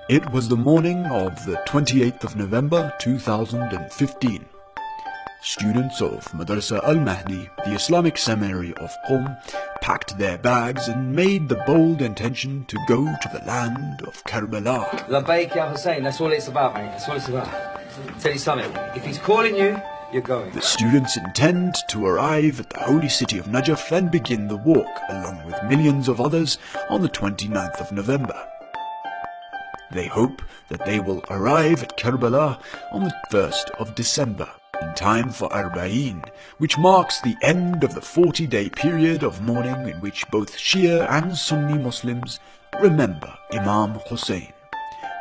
It was the morning of the 28th of November 2015. Students of Madrasa Al-Mahdi, the Islamic seminary of Qom, packed their bags and made the bold intention to go to the land of Karbala. Labbaik ya Hussein, that's all it's about, mate. That's all it's about. Tell you something, if he's calling you, you're going. The students intend to arrive at the holy city of Najaf and begin the walk, along with millions of others, on the 29th of November. They hope that they will arrive at Karbala on the 1st of December, in time for Arba'een, which marks the end of the 40-day period of mourning in which both Shia and Sunni Muslims remember Imam Hussein,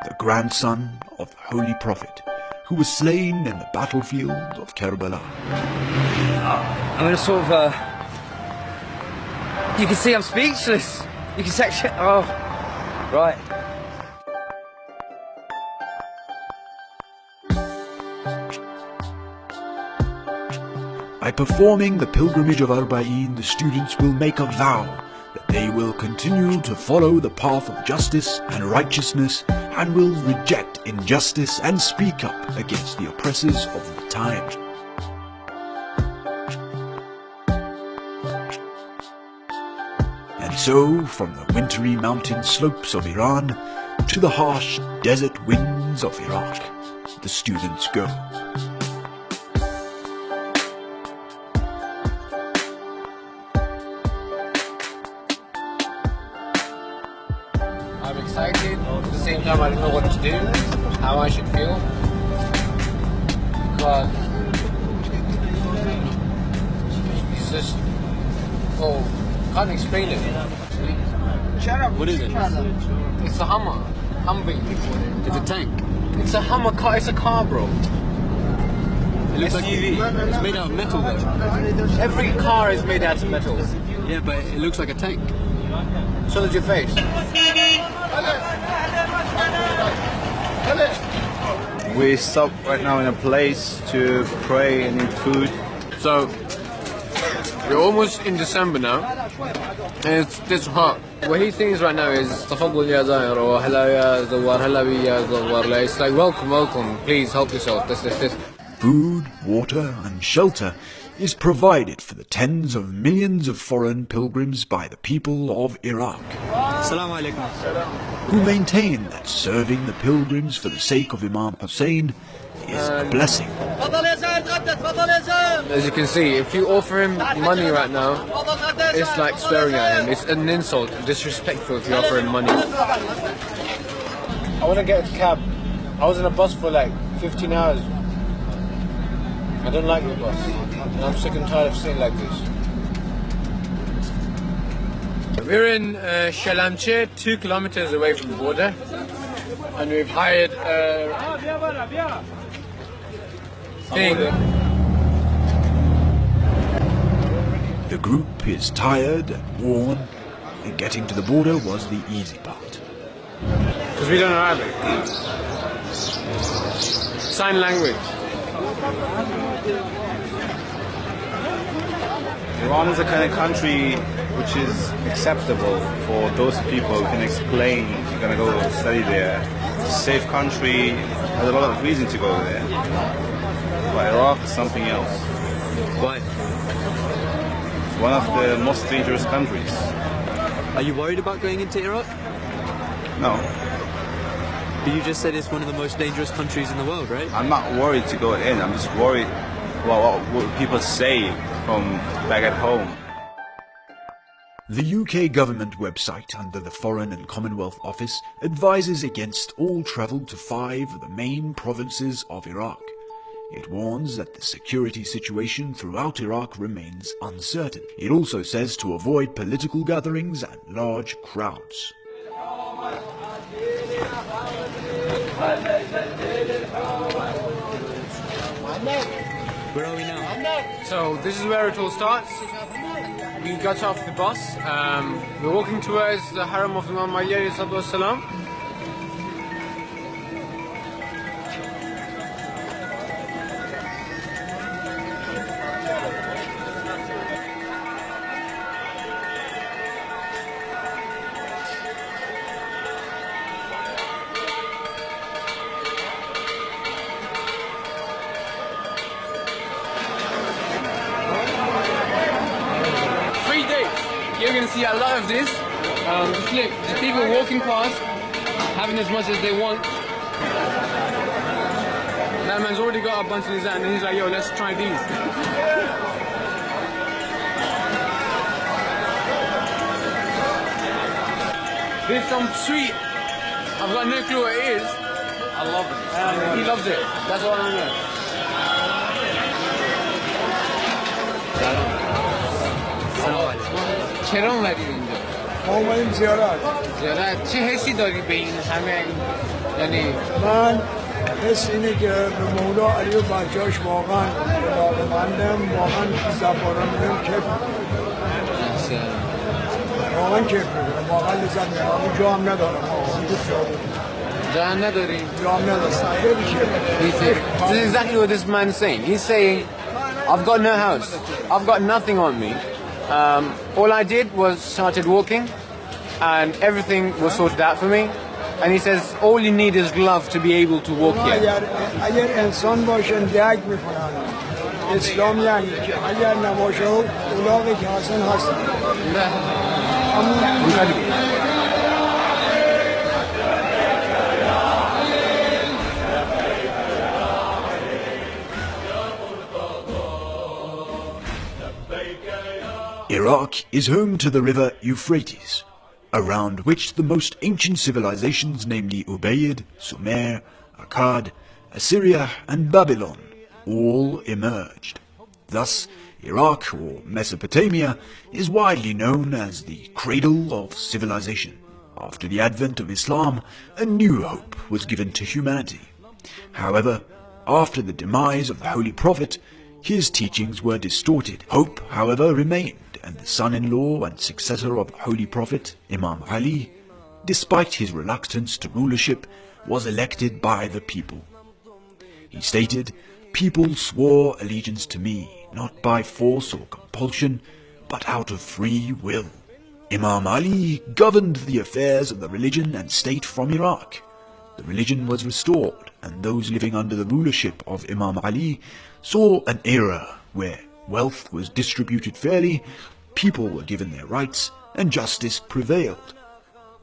the grandson of the Holy Prophet, who was slain in the battlefield of Karbala. I'm in a sort of, you can see I'm speechless. You can say, oh, right. By performing the pilgrimage of Arba'een, the students will make a vow that they will continue to follow the path of justice and righteousness and will reject injustice and speak up against the oppressors of the time. And so, from the wintry mountain slopes of Iran to the harsh desert winds of Iraq, the students go. I'm excited, at the same time I don't know what to do, how I should feel, because it's just, can't explain it. What is it? It's a Humvee. It's a tank. It's a Hummer car, it's a car, bro. It looks like it's made out of metal though. Every car is made out of metal. Yeah, but it looks like a tank. So does your face. We stop right now in a place to pray and eat food. So, we're almost in December now, and it's this hot. What he thinks right now is تفضل يا زائر or hello يا زوار hello يا زوار. It's like welcome, please help yourself. This. Food, water and shelter is provided for the tens of millions of foreign pilgrims by the people of Iraq, Assalamu alaikum. who maintain that serving the pilgrims for the sake of Imam Hussein is a blessing. As you can see, if you offer him money right now, it's like swearing at him. It's an insult, disrespectful if you offer him money. I want to get a cab. I was in a bus for like 15 hours. I don't like the bus. And I'm sick and tired of sitting like this. We're in Shalamche, 2 kilometers away from the border, and we've hired a thing. The group is tired and worn, and getting to the border was the easy part. Because we don't know Arabic. Sign language. Iran is a kind of country which is acceptable for those people who can explain you're going to go study there. It's a safe country, there's a lot of reason to go there. But Iraq is something else. Why? It's one of the most dangerous countries. Are you worried about going into Iraq? No, But you just said it's one of the most dangerous countries in the world, right? I'm not worried to go in. I'm just worried about what people say from back at home. The UK government website under the Foreign and Commonwealth Office advises against all travel to 5 of the main provinces of Iraq. It warns that the security situation throughout Iraq remains uncertain. It also says to avoid political gatherings and large crowds. Where are we now? So this is where it all starts. We got off the bus. We're walking towards the Haram of Imam Ali alayhi salatu wassalam. see a lot of this. Look, the people walking past, having as much as they want. That man's already got a bunch in his hand and he's like, yo, let's try these. There's some sweet. I've got no clue what it is. I love it. He loves it. That's all I know. چرا اومدی اینجا؟ ما اومدیم زیارت. زیارت چه حسی داری به این همه یعنی من حس اینه که به مولا علی و بچه‌اش واقعا علاقه‌مندم، واقعا زبانم میگم کیف میکنم، واقعا کیف میکنم، واقعا لذت میبرم. جا هم ندارم، جا هم نداری؟ جا هم ندارم، خیلی کیف. This is exactly what this man is saying. He's saying, I've got no house, I've got nothing on me. All I did was started walking and everything was sorted out for me. And he says, all you need is love to be able to walk here. اگر انسان باشن درک میکنن اسلام یعنی که اگر نباشه اولاغی که حسن هستن. Iraq is home to the river Euphrates, around which the most ancient civilizations, namely Ubayd, Sumer, Akkad, Assyria and Babylon, all emerged. Thus, Iraq, or Mesopotamia, is widely known as the cradle of civilization. After the advent of Islam, a new hope was given to humanity. However, after the demise of the Holy Prophet, his teachings were distorted. Hope, however, remained, and the son-in-law and successor of the Holy Prophet, Imam Ali, despite his reluctance to rulership, was elected by the people. He stated, "People swore allegiance to me, not by force or compulsion, but out of free will." Imam Ali governed the affairs of the religion and state from Iraq. The religion was restored, and those living under the rulership of Imam Ali saw an era where wealth was distributed fairly, people were given their rights, and justice prevailed.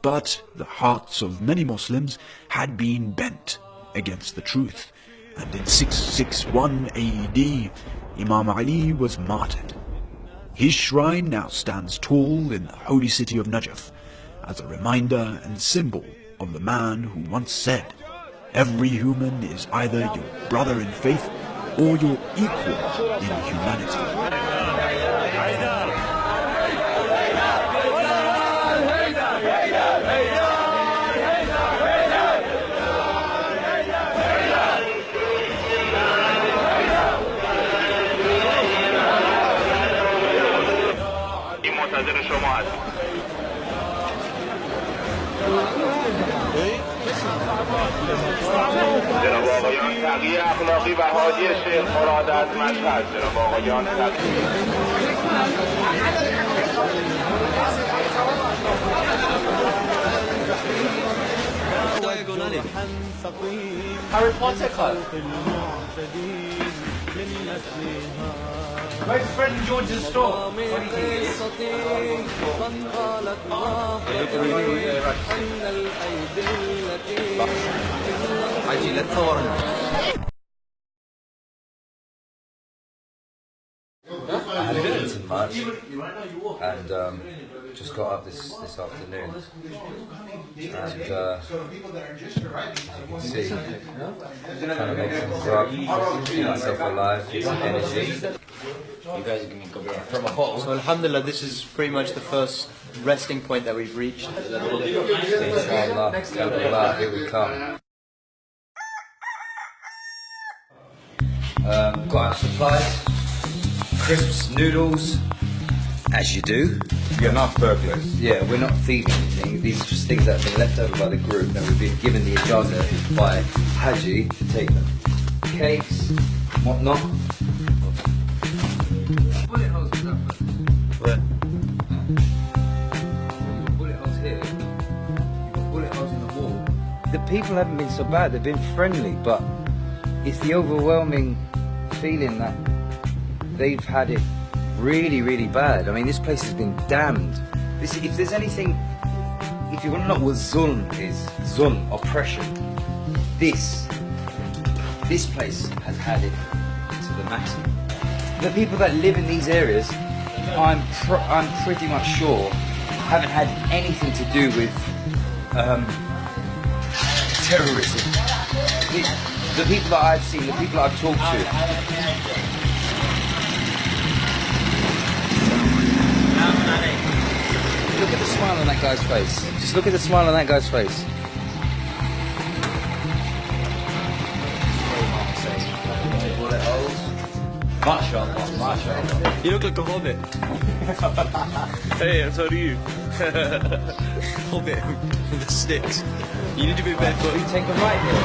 But the hearts of many Muslims had been bent against the truth, and in 661 AD, Imam Ali was martyred. His shrine now stands tall in the holy city of Najaf, as a reminder and symbol of the man who once said, "Every human is either your brother in faith or your equal in humanity." جناب آقایان تقی اخلاقی و حاجی شیخ مراد از مشهد. جناب آقایان Harry Potter club. Where's Fred and George's store? عجيل تصورنا. I haven't eaten much, and just got up this afternoon, and as you can see, trying to make some grub, keep myself alive, get some energy. You guys are going to go from a hole. So alhamdulillah, this is pretty much the first resting point that we've reached. Inshallah, alhamdulillah, here we come. Got our supplies, crisps, noodles, as you do. You're not burglars. Yeah, we're not thieving anything. These are just things that have been left over by the group, and we've been given the ijazah by Haji to take them. Cakes, whatnot. Bullet holes in that one. Where? Bullet holes here. You've got bullet holes in the wall. The people haven't been so bad. They've been friendly, but it's the overwhelming feeling that they've had it really, really bad. I mean, this place has been damned if there's anything, if you want to know what zulm is, zulm, oppression, this place has had it to the maximum. The people that live in these areas, I'm pretty much sure, haven't had anything to do with terrorism. The people that I've seen, the people that I've talked to. Look at the smile on that guy's face. Just look at the smile on that guy's face. Mashallah, mashallah. You look like a hobbit. Hey, so do you. Hobbit with the sticks. You need to be barefoot. You take a right here.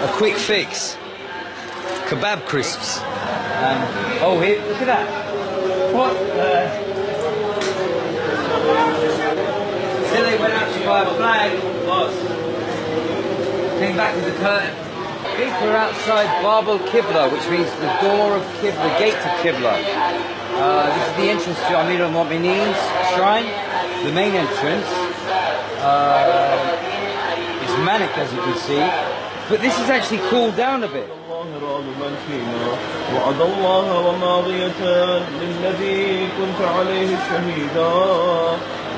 A quick fix. Kebab crisps. Oh, here, look at that. What the? Said they went out to buy a flag. Came back with the curtain. I think we're outside Bab al-Qibla, which means the door of Qibla, the gate of Qibla. This is the entrance to Amir al-Mu'mineen's shrine. The main entrance is manic, as you can see. But this is actually cooled down a bit. وعد الله وماضية للذي كنت عليه شهيدا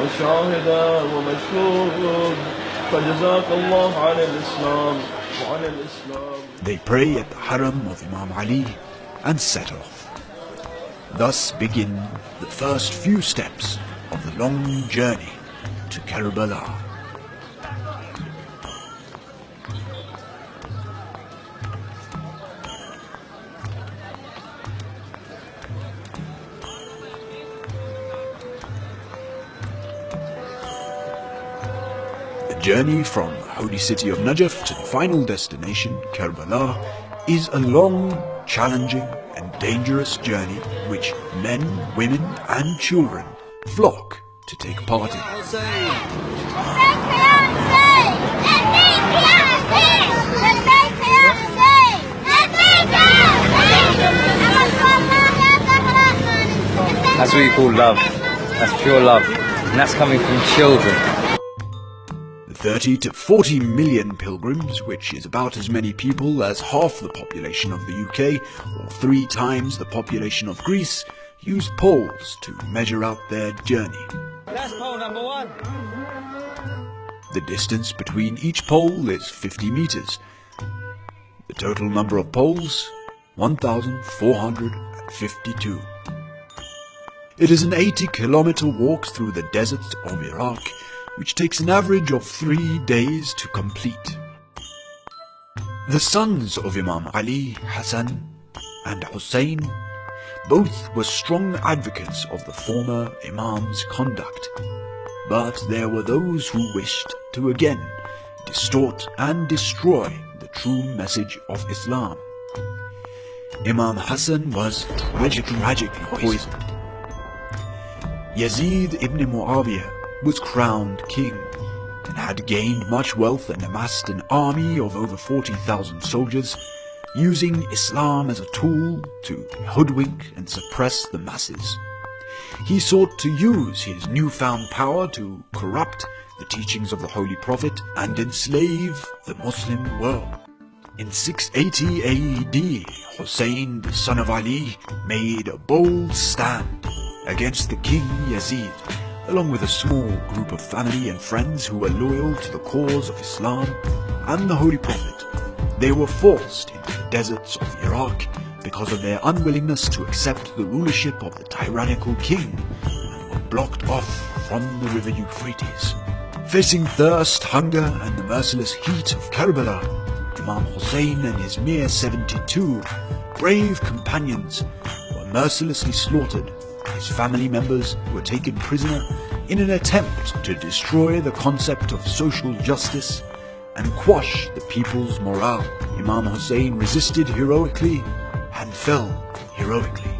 وشاهدا ومشهود فجزاك الله على الإسلام وعلى الإسلام. They pray at the haram of Imam Ali and set off. Thus begin the first few steps of the long journey to Karbala. The journey from the holy city of Najaf to the final destination, Karbala, is a long, challenging and dangerous journey which men, women and children flock to take part in. That's what you call love. That's pure love. And that's coming from children. 30 to 40 million pilgrims, which is about as many people as half the population of the UK, or 3 times the population of Greece, use poles to measure out their journey. That's pole number 1. The distance between each pole is 50 meters. The total number of poles, 1,452. It is an 80-kilometer walk through the deserts of Iraq, which takes an average of 3 days to complete. The sons of Imam Ali, Hassan and Hussein, both were strong advocates of the former Imam's conduct, but there were those who wished to again distort and destroy the true message of Islam. Imam Hassan was tragically poisoned. Yazid ibn Muawiyah was crowned king and had gained much wealth and amassed an army of over 40,000 soldiers, using Islam as a tool to hoodwink and suppress the masses. He sought to use his newfound power to corrupt the teachings of the Holy Prophet and enslave the Muslim world. In 680 AD, Hussein, the son of Ali, made a bold stand against the king Yazid, along with a small group of family and friends who were loyal to the cause of Islam and the Holy Prophet. They were forced into the deserts of Iraq because of their unwillingness to accept the rulership of the tyrannical king and were blocked off from the river Euphrates. Facing thirst, hunger and the merciless heat of Karbala, Imam Hussein and his mere 72 brave companions were mercilessly slaughtered. His family members were taken prisoner in an attempt to destroy the concept of social justice and quash the people's morale. Imam Hussein resisted heroically and fell heroically.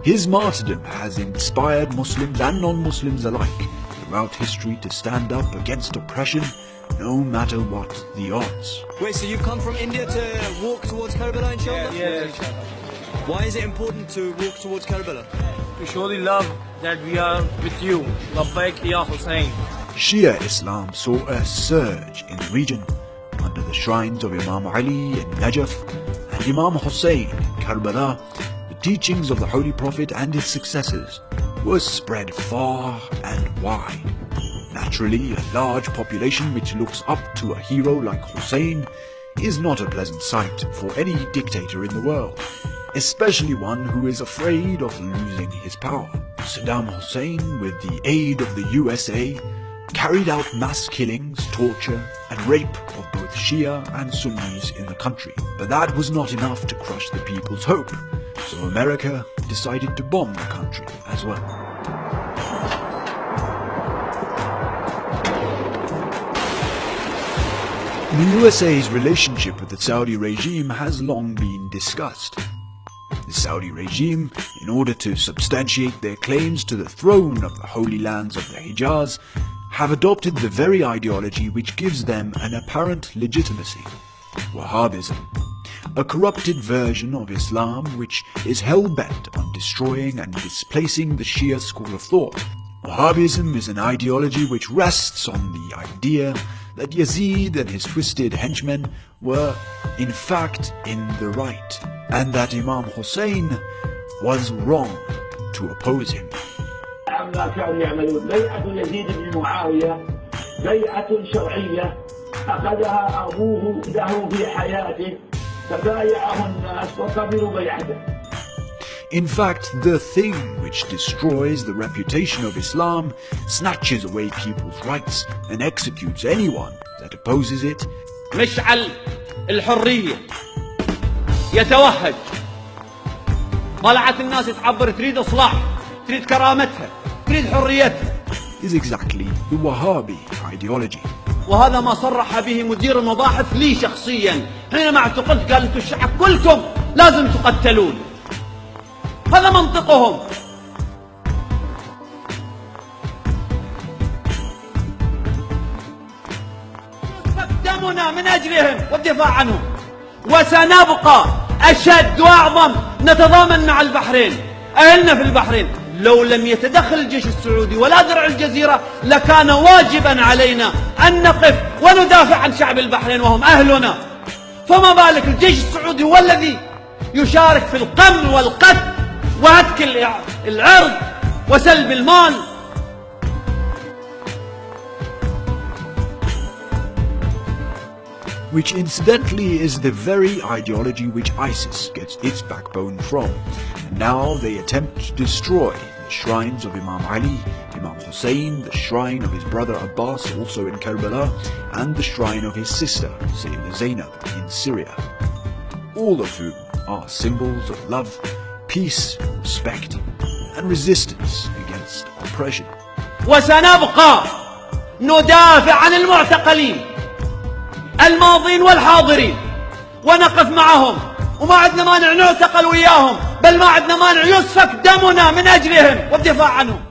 His martyrdom has inspired Muslims and non-Muslims alike. The throughout history to stand up against oppression, no matter what the odds. Wait, so you've come from India to walk towards Karbala, inshallah? Yeah. Why is it important to walk towards Karbala? To show the love that we are with you. Labbaik ya Hussein. Shia Islam saw a surge in the region under the shrines of Imam Ali in Najaf and Imam Hussein in Karbala. The teachings of the Holy Prophet and his successors were spread far and wide. Naturally, a large population which looks up to a hero like Hussein is not a pleasant sight for any dictator in the world, especially one who is afraid of losing his power. Saddam Hussein, with the aid of the USA, carried out mass killings, torture and rape of both Shia and Sunnis in the country. But that was not enough to crush the people's hope, so America decided to bomb the country as well. The USA's relationship with the Saudi regime has long been discussed. The Saudi regime, in order to substantiate their claims to the throne of the Holy Lands of the Hijaz, have adopted the very ideology which gives them an apparent legitimacy: Wahhabism, a corrupted version of Islam which is hell-bent on destroying and displacing the Shia school of thought. Wahhabism is an ideology which rests on the idea that Yazid and his twisted henchmen were in fact in the right, and that Imam Hussein was wrong to oppose him. كانوا يعملون بيعة يزيد بن معاوية بيعة شرعية أخذها أبوه له في حياته فبايعه الناس وقبلوا بيعته. In fact, the thing which destroys the reputation of Islam, snatches away people's rights and executes anyone that opposes it, مشعل الحرية يتوهج. طلعت الناس تعبر تريد إصلاح، تريد كرامتها، تريد حريتها. is exactly the Wahhabi ideology. وهذا ما صرح به مدير المباحث لي شخصيا حينما اعتقلت، قال انتم الشعب كلكم لازم تقتلون. هذا منطقهم. دمنا من اجلهم والدفاع عنهم، وسنبقى اشد واعظم، نتضامن مع البحرين. اهلنا في البحرين لو لم يتدخل الجيش السعودي ولا درع الجزيرة لكان واجبا علينا أن نقف وندافع عن شعب البحرين وهم أهلنا، فما بالك الجيش السعودي هو الذي يشارك في القمع والقتل وهتك العرض وسلب المال. Which incidentally is the very ideology which ISIS gets its backbone from. Now they attempt to destroy the shrines of Imam Ali, Imam Hussein, the shrine of his brother Abbas also in Karbala, and the shrine of his sister Sayyidah Zainab in Syria, all of whom are symbols of love, peace, respect and resistance against oppression. وسنبقى ندافع عن المعتقلين الماضين والحاضرين ونقف معهم، وما عندنا مانع نعتقل وياهم، بل ما عندنا مانع يسفك دمنا من أجلهم والدفاع عنهم.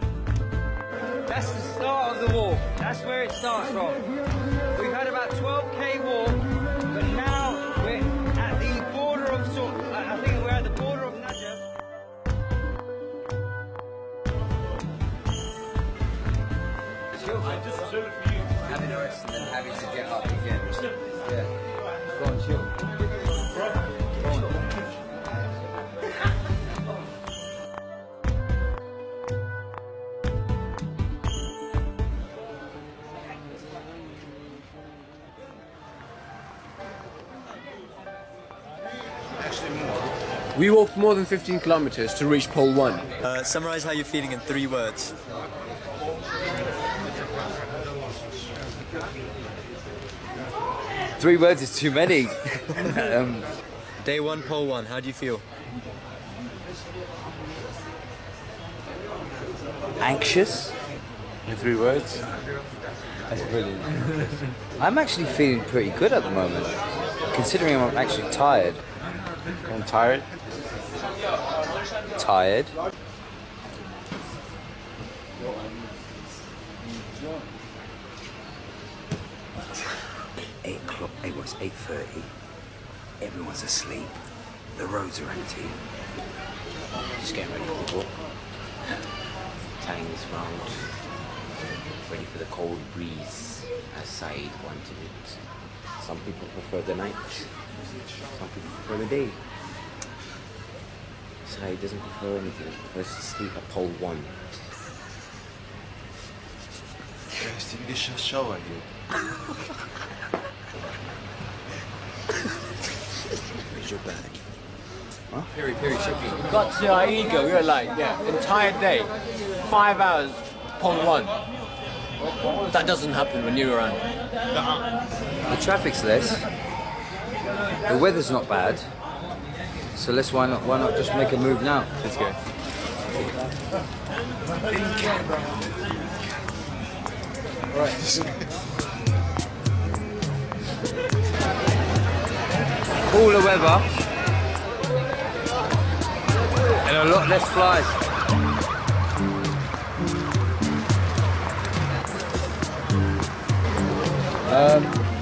That's the start of the war. That's where it starts from. We've had about 12k war, but now we're at the border of I think we're at the border of Najaf. Having a rest and then having to get up again. Yeah. Go on, chill. Go on. We walked more than 15 kilometers to reach Pole 1. Summarize how you're feeling in 3 words. Three words is too many. Day 1, Pole 1, how do you feel? Anxious. In 3 words? That's brilliant. I'm actually feeling pretty good at the moment, considering I'm actually tired. I'm tired. Tired. o'clock. It was 8:30. Everyone's asleep. The roads are empty. Just getting ready for the walk. Tying this round. Ready for the cold breeze, as Saeed wanted it. Some people prefer the night. Some people prefer the day. Saeed doesn't prefer anything. He prefers to sleep at pole 1. It's a delicious shower here. Where's your bag? Huh? Very tricky. We got to our ego, we were like, entire day, 5 hours, pole 1. That doesn't happen when you're around. The traffic's less. The weather's not bad. So why not just make a move now? Let's go. Right. Cooler weather and a lot less flies.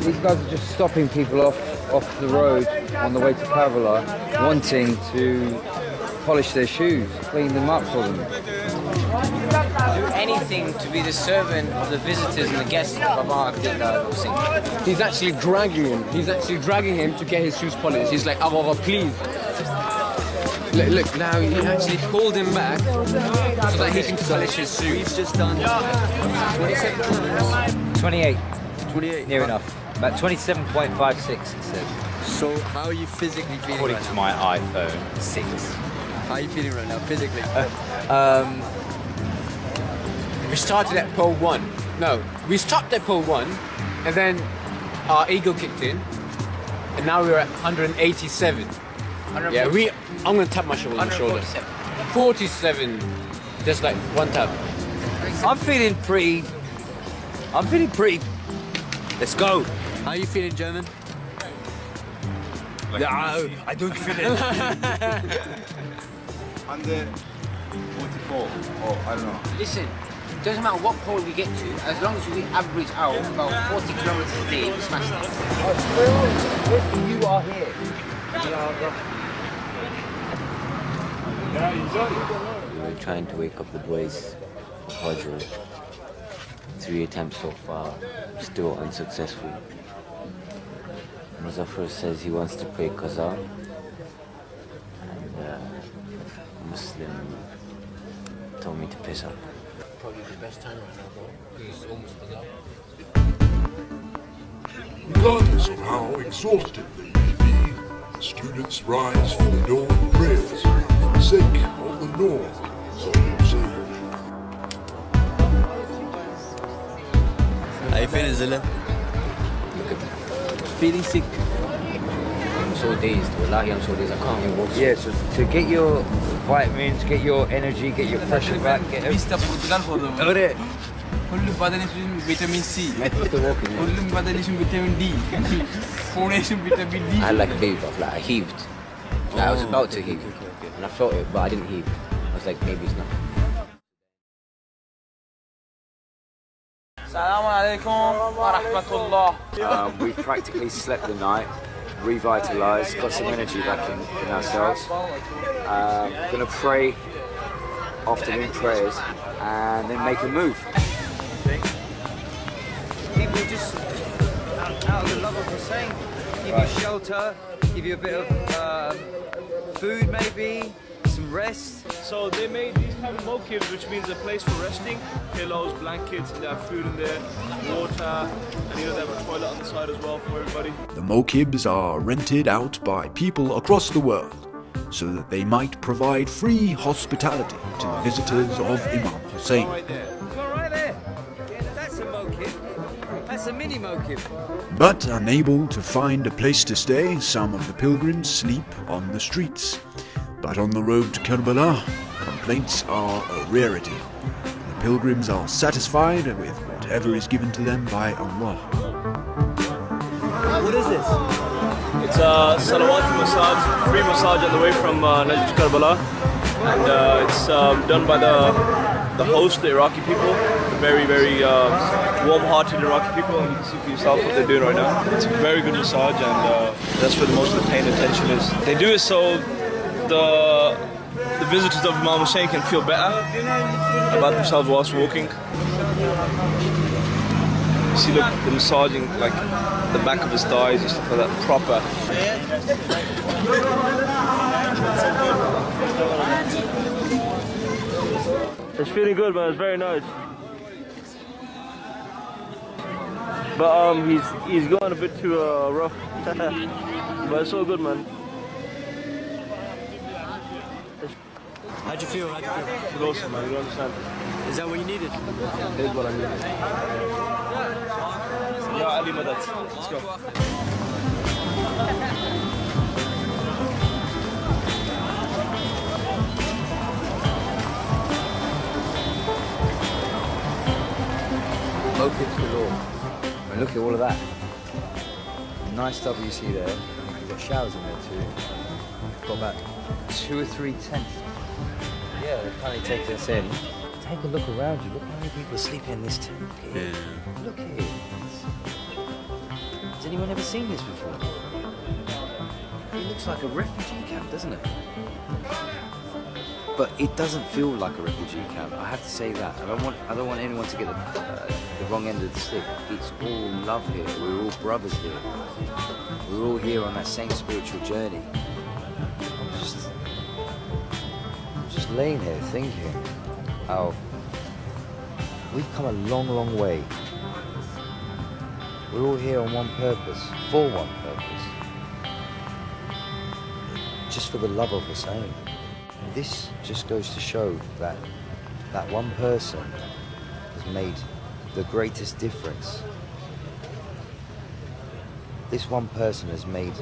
These guys are just stopping people off the road on the way to Kavala, wanting to polish their shoes, clean them up for them. Do anything to be the servant of the visitors and the guests of our Hussein. He's actually dragging him. He's actually dragging him to get his shoes polished. He's like, oh, please. Look, now he actually pulled him back so that he can polish his shoes. He's just done 27 kilometers. 28. 28. Near enough. About 27.56 it says. So how are you physically feeling According right to now? my iPhone 6. How are you feeling right now, physically? We started at pole 1. No, we stopped at pole 1, and then our ego kicked in, and now we're at 187. Yeah, I'm gonna tap my shoulder on the shoulder. 47. Just like one tap. I'm feeling pretty. Let's go. How are you feeling, German? No, I don't feel it. Under 44, I don't know. Listen, it doesn't matter what pole we get to, as long as we average out about 40 kilometers a day, we smash it. You are here. We're trying to wake up the boys for Fajr. 3 attempts so far, still unsuccessful. Muzaffar says he wants to pray Qaza, and Muslim told me to piss up. Probably the best time right now, bro. He's almost Regardless of how exhausted they may be, the students rise for the dawn prayers for the sake of the North. How you feeling, Zilla? Look at me. Feeling sick. I'm so dazed. Wallahi, I'm so dazed. I can't even walk. Yeah, so to get your vitamins, get your energy, get your pressure back, get everything. كل بدن اسمه فيتامين سي كل بدن اسمه فيتامين دي فور اسمه فيتامين دي. I had like a baby breath, like I heaved. Like, I was about to heave, and I felt it, but I didn't heave. I was like, maybe it's not. Assalamu alaikum wa rahmatullah. We've practically slept the night, revitalised, got some energy back in ourselves. Gonna pray afternoon prayers and then make a move. People just out of the love of Hussein, give you shelter, give you a bit of food maybe, some rest. So they made these kind of mokibs, which means a place for resting, pillows, blankets, and they have food in there, water, and they have a toilet on the side as well for everybody. The mokibs are rented out by people across the world so that they might provide free hospitality to the visitors of Imam Hussein. Right there. That's a mokib. That's a mini mokib. But unable to find a place to stay, some of the pilgrims sleep on the streets. But on the road to Karbala, complaints are a rarity. The pilgrims are satisfied with whatever is given to them by Allah. What is this? It's a salawat massage, free massage on the way from Najd to Karbala, and it's done by the host, the Iraqi people. very, very warm-hearted Iraqi people, and you can see for yourself what they're doing right now. It's a very good massage, and that's where most of the pain and tension is. They do it so the visitors of Imam Hussein can feel better about themselves whilst walking. You see, look, the massaging, like the back of his thighs and stuff like that, proper. It's feeling good, man. It's very nice. But he's going a bit too rough. But it's all good, man. How'd you feel? It's awesome, man. You don't understand. Is that what you needed? Here's what I needed. Yeah, Ali Madad. Let's go. Mokibs galore. I mean, look at all of that. Nice WC there. You've got showers in there too. Got about 2 or 3 tents. Yeah, they're finally taking us in. Take a look around you. Look how many people are sleeping in this tent. Look here. Look here. Has anyone ever seen this before? It looks like a refugee camp, doesn't it? But it doesn't feel like a refugee camp. I have to say that. I don't want anyone to get the wrong end of the stick. It's all love here. We're all brothers here. We're all here on that same spiritual journey. I'm just laying here thinking how we've come a long, long way. We're all here on one purpose, for one purpose. Just for the love of Hussein. This just goes to show that that one person has made the greatest difference. This one person has made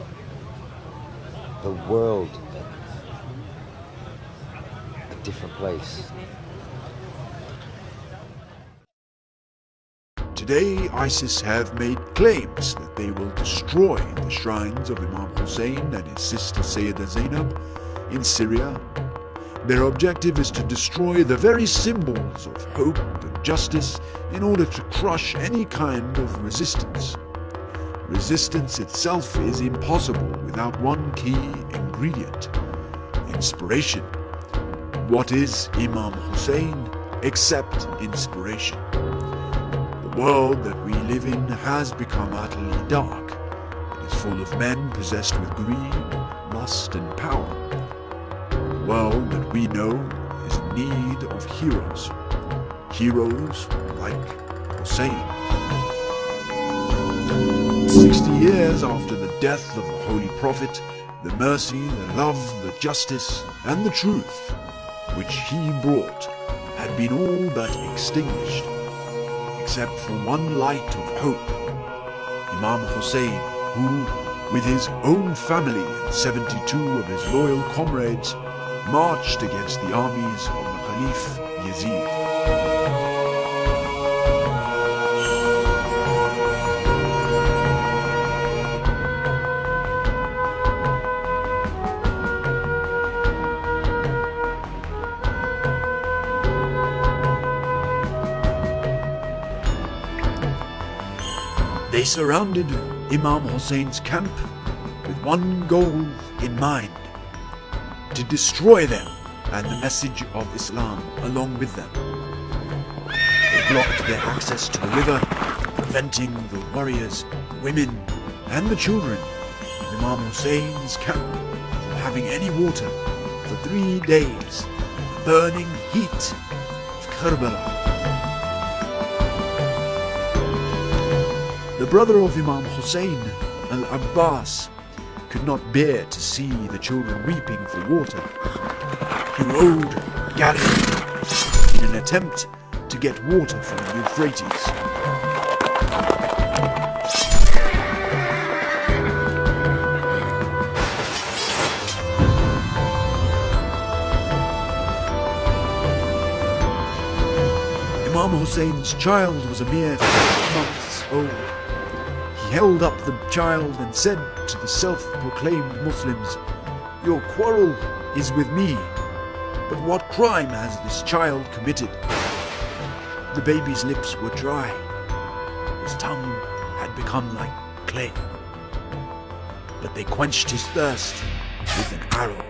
the world a different place. Today, ISIS have made claims that they will destroy the shrines of Imam Hussein and his sister Sayyida Zainab in Syria. Their objective is to destroy the very symbols of hope and justice in order to crush any kind of resistance. Resistance itself is impossible without one key ingredient: inspiration. What is Imam Hussein except inspiration? The world that we live in has become utterly dark. It is full of men possessed with greed, lust and power. The world that we know is in need of heroes. Heroes like Hussein. 60 years after the death of the Holy Prophet, the mercy, the love, the justice and the truth which he brought had been all but extinguished, except for one light of hope, Imam Hussein, who, with his own family and 72 of his loyal comrades, marched against the armies of the Caliph Yazid. They surrounded Imam Hussein's camp with one goal in mind: to destroy them and the message of Islam along with them. They blocked their access to the river, preventing the warriors, women and the children of Imam Hussein's camp from having any water for 3 days in the burning heat of Karbala. The brother of Imam Hussein, Al-Abbas, could not bear to see the children weeping for water. He rowed gallantly in an attempt to get water from the Euphrates. Imam Hussein's child was a mere 5 months old. He held up the child and said to the self-proclaimed Muslims, "Your quarrel is with me, but what crime has this child committed?" The baby's lips were dry. His tongue had become like clay. But they quenched his thirst with an arrow.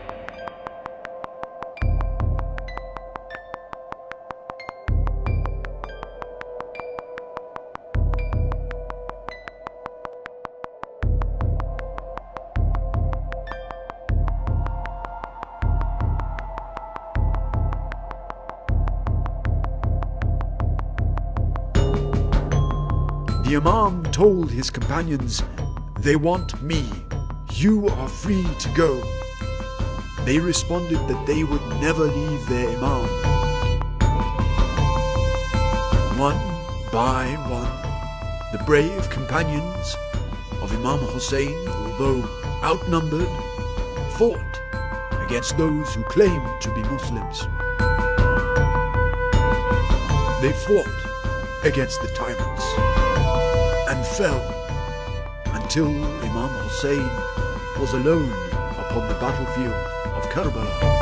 The Imam told his companions, "They want me. You are free to go." They responded that they would never leave their Imam. One by one, the brave companions of Imam Hussein, although outnumbered, fought against those who claimed to be Muslims. They fought against the tyrants and fell until Imam Hussein was alone upon the battlefield of Karbala.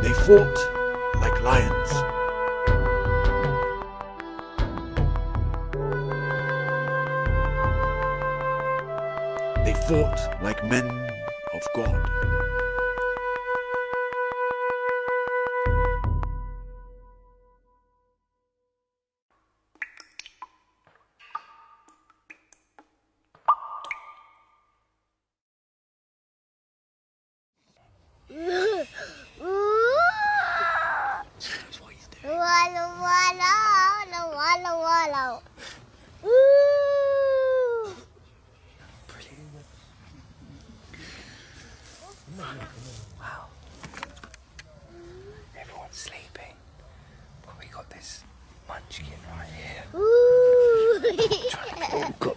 They fought like lions. They fought like men of God. Wow. Everyone's sleeping. But we got this munchkin right here. Oh, God.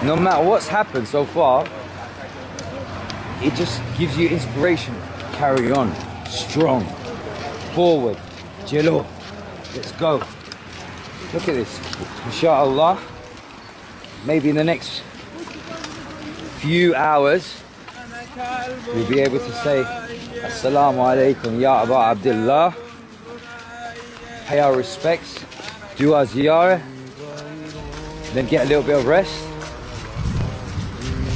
No matter what's happened so far, it just gives you inspiration. Carry on. Strong. Forward. Jello. Let's go. Look at this. Inshallah, maybe in the next few hours, we'll be able to say Assalamu alaikum ya Aba Abdullah, pay our respects, do our ziyarah, then get a little bit of rest,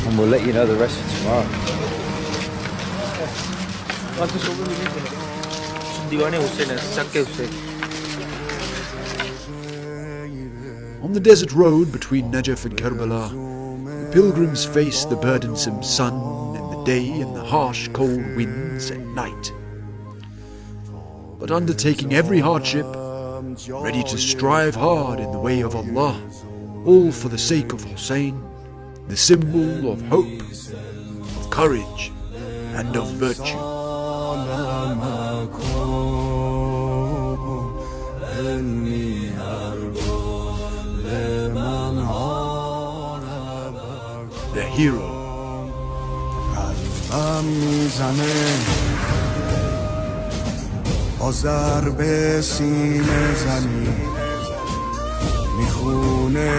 and we'll let you know the rest for tomorrow. दीवाने हुसैन है, शक के Hussain. On the desert road between Najaf and Karbala, the pilgrims face the burdensome sun in the day and the harsh cold winds at night. But undertaking every hardship, ready to strive hard in the way of Allah, all for the sake of Hussein, the symbol of hope, of courage, and of virtue. The hero. آذر به سینه زمین میخونه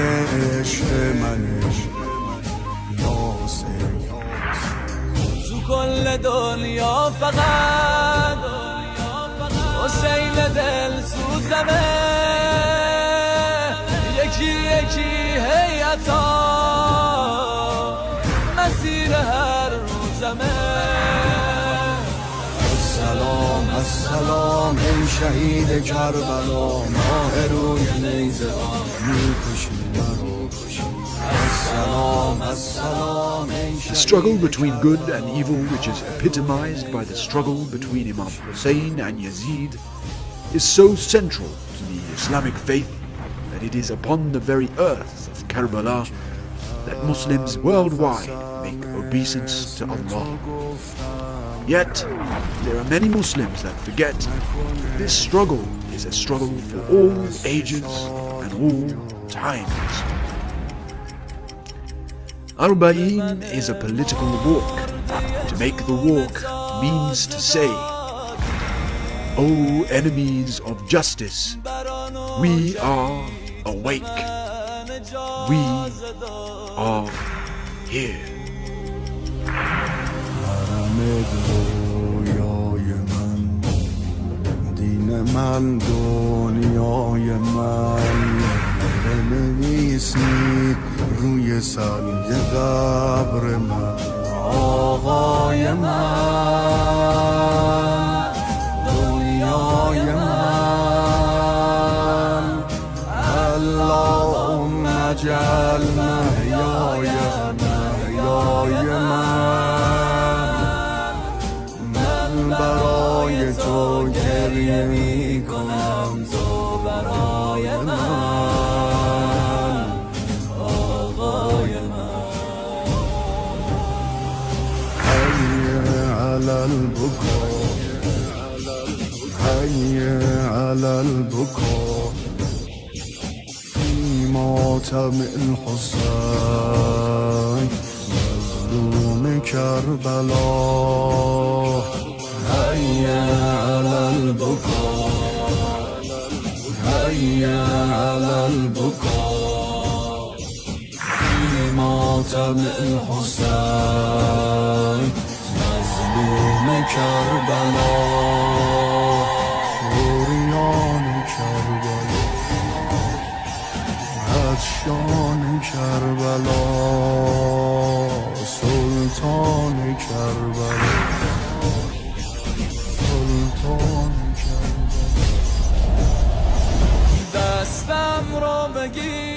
عشق منش یاسر تو کل دنیا فقط حسین دل سوزمه یکی یکی هیئتا مسیر هر روزمه السلام السلام ای شهید کربلا ماه روی نیزه میکشی مرو کشی السلام السلام ای The struggle between good and evil, which is epitomized by the struggle between Imam Hussein and Yazid, is so central to the Islamic faith that it is upon the very earth of Karbala that Muslims worldwide make obeisance to Allah. Yet, there are many Muslims that forget that this struggle is a struggle for all ages and all times. Arba'in is a political walk. To make the walk means to say, O enemies of justice, we are awake. We are here. دنیای من دین من دنیای من بنویسید روی سنگ قبر من آقای من دنیای من اللهم اجعل محیای من برای تو گریه می کنم تو برای من آقای من حی علی البکا حی علی البکا فی ماتم الحسین مظلوم کربلا حي على البكاء حي على البكاء في ماتم الحسين مظلوم كربلا عريان كربلا عطشان كربلا سلطان كربلا دستم را بگیر